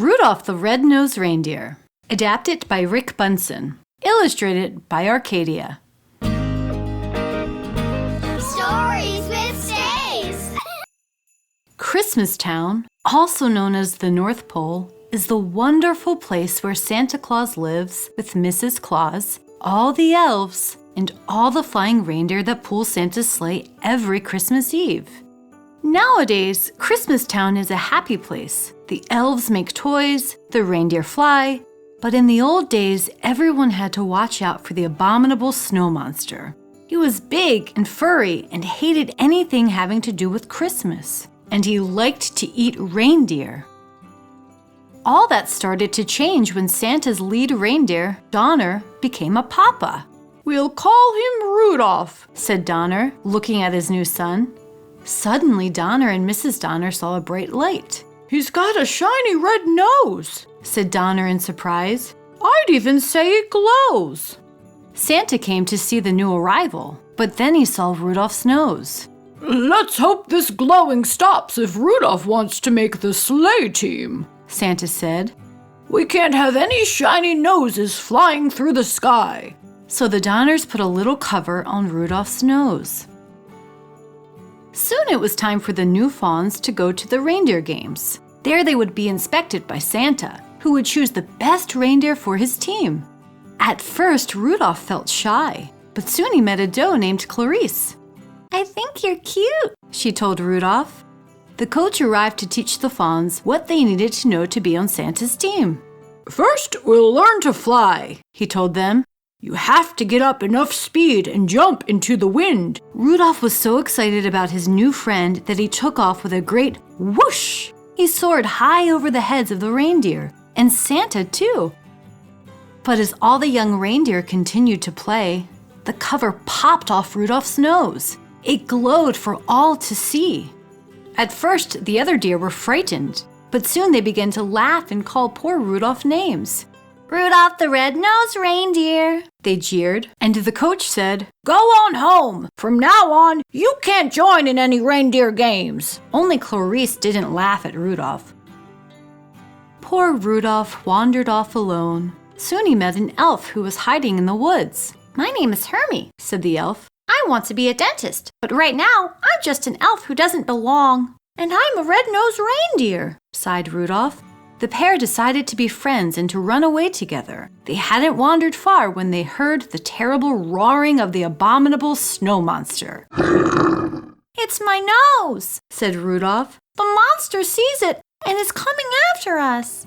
Rudolph the Red-Nosed Reindeer. Adapted by Rick Bunsen. Illustrated by Arcadia. Stories with Stays. Christmas Town, also known as the North Pole, is the wonderful place where Santa Claus lives with Mrs. Claus, all the elves, and all the flying reindeer that pull Santa's sleigh every Christmas Eve. Nowadays, Christmas Town is a happy place. The elves make toys, the reindeer fly, but in the old days, everyone had to watch out for the abominable snow monster. He was big and furry and hated anything having to do with Christmas, and he liked to eat reindeer. All that started to change when Santa's lead reindeer, Donner, became a papa. "We'll call him Rudolph," said Donner, looking at his new son. Suddenly, Donner and Mrs. Donner saw a bright light. "He's got a shiny red nose," said Donner in surprise. "I'd even say it glows." Santa came to see the new arrival, but then he saw Rudolph's nose. "Let's hope this glowing stops if Rudolph wants to make the sleigh team," Santa said. "We can't have any shiny noses flying through the sky." So the Donners put a little cover on Rudolph's nose. Soon it was time for the new fawns to go to the Reindeer Games. There they would be inspected by Santa, who would choose the best reindeer for his team. At first, Rudolph felt shy, but soon he met a doe named Clarice. "I think you're cute," she told Rudolph. The coach arrived to teach the fawns what they needed to know to be on Santa's team. "First, we'll learn to fly," he told them. "You have to get up enough speed and jump into the wind." Rudolph was so excited about his new friend that he took off with a great whoosh. He soared high over the heads of the reindeer, and Santa too. But as all the young reindeer continued to play, the cover popped off Rudolph's nose. It glowed for all to see. At first, the other deer were frightened, but soon they began to laugh and call poor Rudolph names. "Rudolph the Red-Nosed Reindeer," they jeered, and the coach said, "Go on home. From now on, you can't join in any reindeer games." Only Clarice didn't laugh at Rudolph. Poor Rudolph wandered off alone. Soon he met an elf who was hiding in the woods. "My name is Hermie," said the elf. "I want to be a dentist, but right now, I'm just an elf who doesn't belong." "And I'm a red-nosed reindeer," sighed Rudolph. The pair decided to be friends and to run away together. They hadn't wandered far when they heard the terrible roaring of the abominable snow monster. "It's my nose," said Rudolph. "The monster sees it and is coming after us."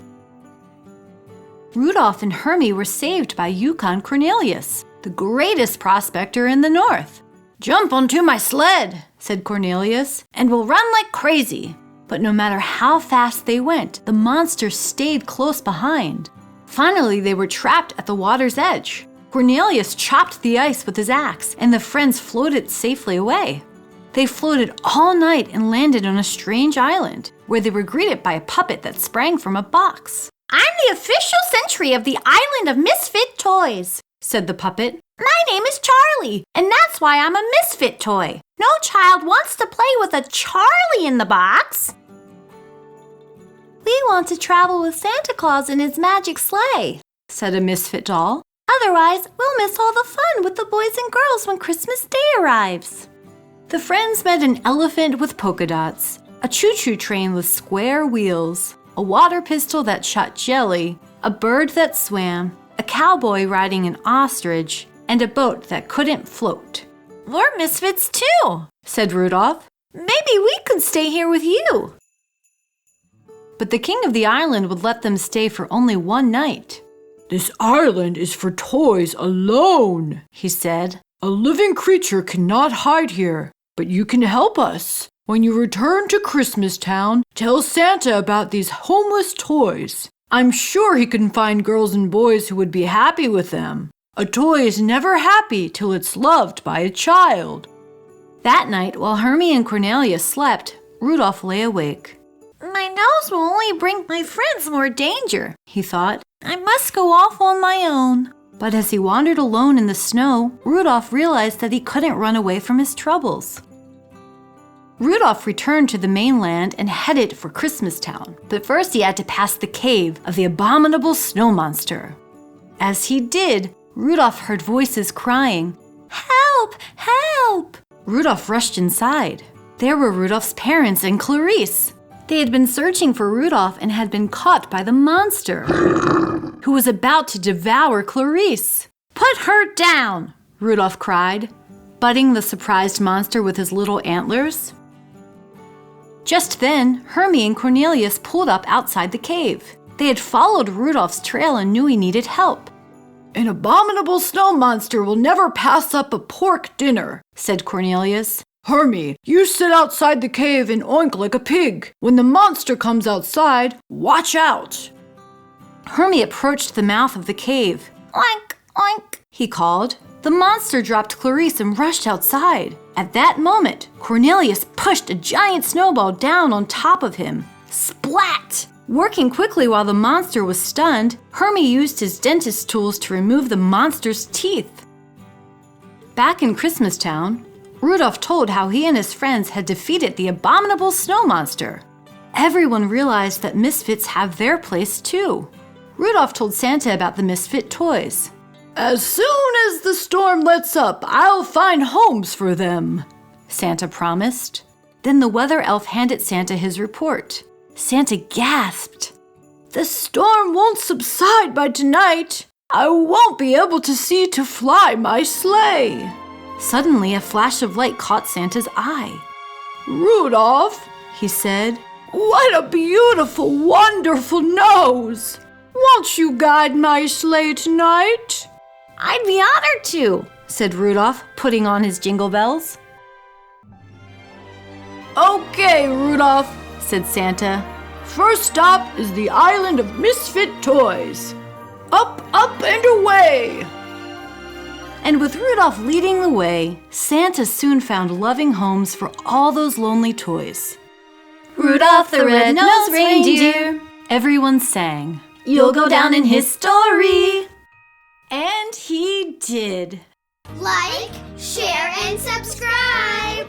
Rudolph and Hermie were saved by Yukon Cornelius, the greatest prospector in the north. "Jump onto my sled," said Cornelius, "and we'll run like crazy." But no matter how fast they went, the monster stayed close behind. Finally, they were trapped at the water's edge. Cornelius chopped the ice with his axe, and the friends floated safely away. They floated all night and landed on a strange island, where they were greeted by a puppet that sprang from a box. "I'm the official sentry of the island of Misfit toys," said the puppet. "My name is Charlie, and that's why I'm a misfit toy. No child wants to play with a Charlie in the box." "We want to travel with Santa Claus in his magic sleigh," said a misfit doll. "Otherwise, we'll miss all the fun with the boys and girls when Christmas Day arrives." The friends met an elephant with polka dots, a choo-choo train with square wheels, a water pistol that shot jelly, a bird that swam, a cowboy riding an ostrich, and a boat that couldn't float. "We're misfits too," said Rudolph. "Maybe we could stay here with you." But the king of the island would let them stay for only one night. "This island is for toys alone," he said. "A living creature cannot hide here, but you can help us. When you return to Christmas Town, tell Santa about these homeless toys. I'm sure he can find girls and boys who would be happy with them. A toy is never happy till it's loved by a child." That night, while Hermie and Cornelius slept, Rudolph lay awake. "My nose will only bring my friends more danger," he thought. "I must go off on my own." But as he wandered alone in the snow, Rudolph realized that he couldn't run away from his troubles. Rudolph returned to the mainland and headed for Christmastown. But first he had to pass the cave of the Abominable Snow Monster. As he did, Rudolph heard voices crying, "Help! Help!" Rudolph rushed inside. There were Rudolph's parents and Clarice. They had been searching for Rudolph and had been caught by the monster, who was about to devour Clarice. "Put her down!" Rudolph cried, butting the surprised monster with his little antlers. Just then, Hermie and Cornelius pulled up outside the cave. They had followed Rudolph's trail and knew he needed help. "An abominable snow monster will never pass up a pork dinner," said Cornelius. "Hermie, you sit outside the cave and oink like a pig. When the monster comes outside, watch out." Hermie approached the mouth of the cave. "Oink, oink," he called. The monster dropped Clarice and rushed outside. At that moment, Cornelius pushed a giant snowball down on top of him. Splat! Working quickly while the monster was stunned, Hermie used his dentist tools to remove the monster's teeth. Back in Christmastown, Rudolph told how he and his friends had defeated the abominable snow monster. Everyone realized that Misfits have their place too. Rudolph told Santa about the Misfit toys. "As soon as the storm lets up, I'll find homes for them," Santa promised. Then the weather elf handed Santa his report. Santa gasped. "The storm won't subside by tonight. I won't be able to see to fly my sleigh." Suddenly, a flash of light caught Santa's eye. "Rudolph," he said, "what a beautiful, wonderful nose! Won't you guide my sleigh tonight?" "I'd be honored to," said Rudolph, putting on his jingle bells. "Okay, Rudolph," said Santa. "First stop is the island of misfit toys. Up, up, and away!" And with Rudolph leading the way, Santa soon found loving homes for all those lonely toys. "Rudolph the red-nosed reindeer," everyone sang. "You'll go down in history." And he did. Like, share, and subscribe.